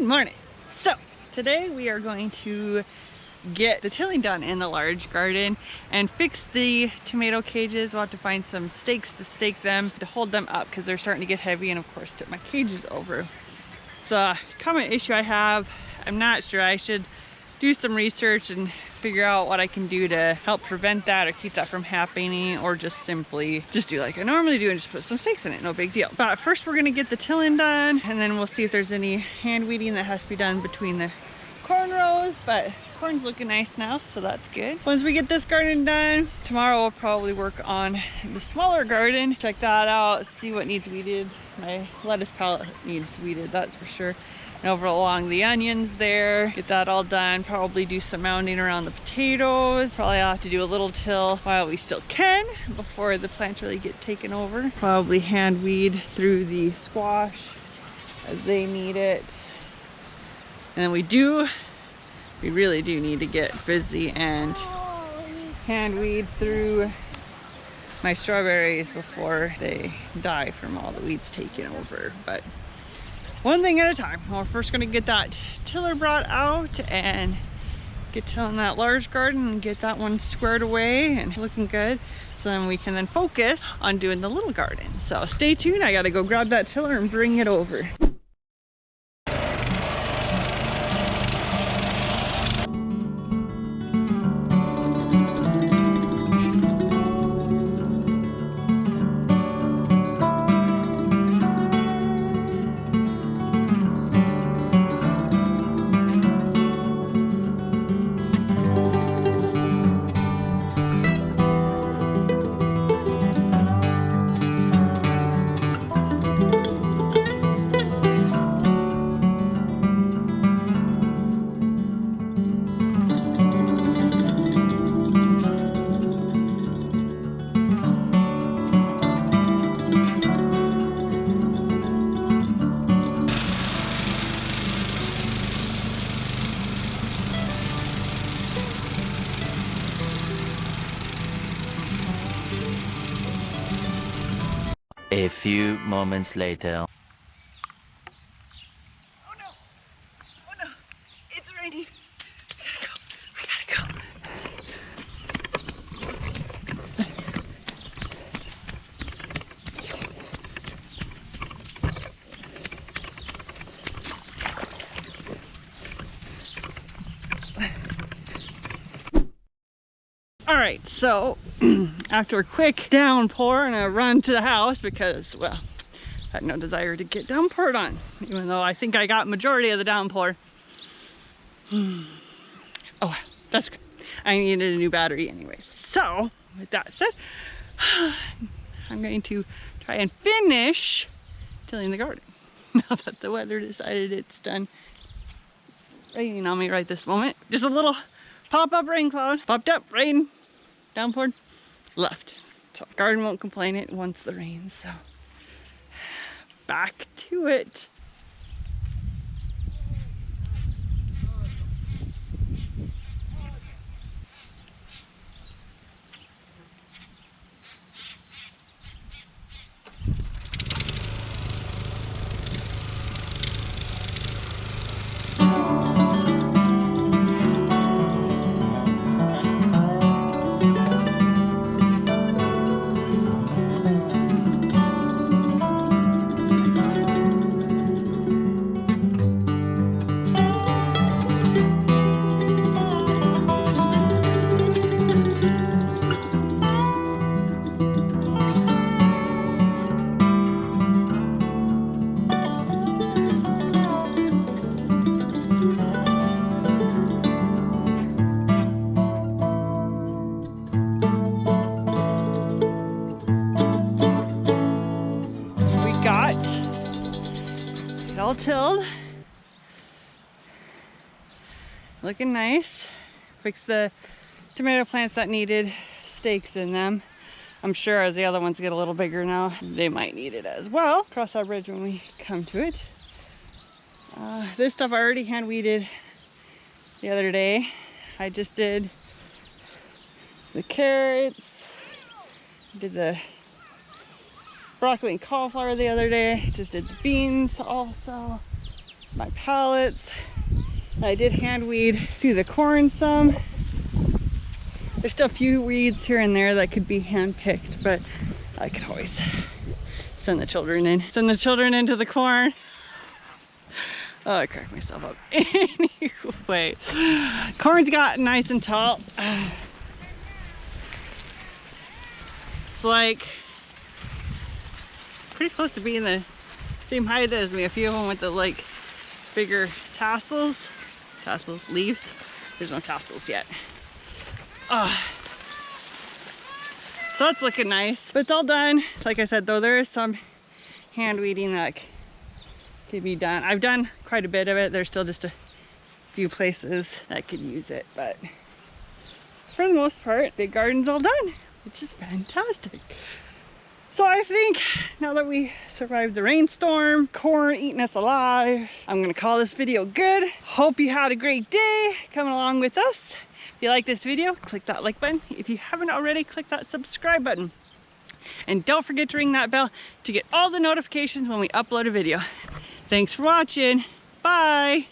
morning. So today we are going to get the tilling done in the large garden and fix the tomato cages. We'll have to find some stakes to stake them to hold them up because they're starting to get heavy, and of course tip my cages over. It's a common issue I have. I'm not sure. I should do some research and figure out what I can do to help prevent that or keep that from happening, or just simply just do like I normally do and just put some stakes in it. No big deal. But first we're gonna get the tilling done, and then we'll see if there's any hand weeding that has to be done between the corn rows. But corn's looking nice now, so that's good. Once we get this garden done, tomorrow we'll probably work on the smaller garden. Check that out, see what needs weeded. My lettuce palette needs weeded, that's for sure. And over along the onions there, get that all done. Probably do some mounding around the potatoes. Probably have to do a little till while we still can before the plants really get taken over. Probably hand weed through the squash as they need it. And then we really do need to get busy and hand weed through my strawberries before they die from all the weeds taking over. But one thing at a time. We're first going to get that tiller brought out and get tilling that large garden and get that one squared away and looking good, so then we can then focus on doing the little garden. So stay tuned. I got to go grab that tiller and bring it over. A few moments later. Oh no! Oh no! It's raining! We gotta go! Alright, so after a quick downpour and a run to the house because, well, I had no desire to get downpoured on, even though I think I got majority of the downpour. Oh, that's good. I needed a new battery anyway. So, with that said, I'm going to try and finish tilling the garden now that the weather decided it's done raining on me right this moment. Just a little pop-up rain cloud. Popped up, rain, downpoured, left. So garden won't complain, it wants the rain, so back to it. It all tilled, looking nice. Fixed the tomato plants that needed stakes in them. I'm sure as the other ones get a little bigger now, they might need it as well. Cross that bridge when we come to it. This stuff I already hand weeded the other day. I just did the carrots, did the broccoli and cauliflower the other day, just did the beans also. my pallets. I did hand weed through the corn some. There's still a few weeds here and there that could be hand picked, but I could always send the children in. Send the children into the corn. Oh, I cracked myself up. Anyway, corn's got nice and tall. It's like pretty close to being the same height as me. A few of them with the like bigger tassels, leaves. There's no tassels yet. So that's looking nice, but it's all done. Like I said though, there is some hand weeding that could be done. I've done quite a bit of it. There's still just a few places that could use it, but for the most part, the garden's all done, which is fantastic. So I think now that we survived the rainstorm, corn eating us alive, I'm gonna call this video good. Hope you had a great day coming along with us. If you like this video, click that like button. If you haven't already, click that subscribe button. And don't forget to ring that bell to get all the notifications when we upload a video. Thanks for watching. Bye.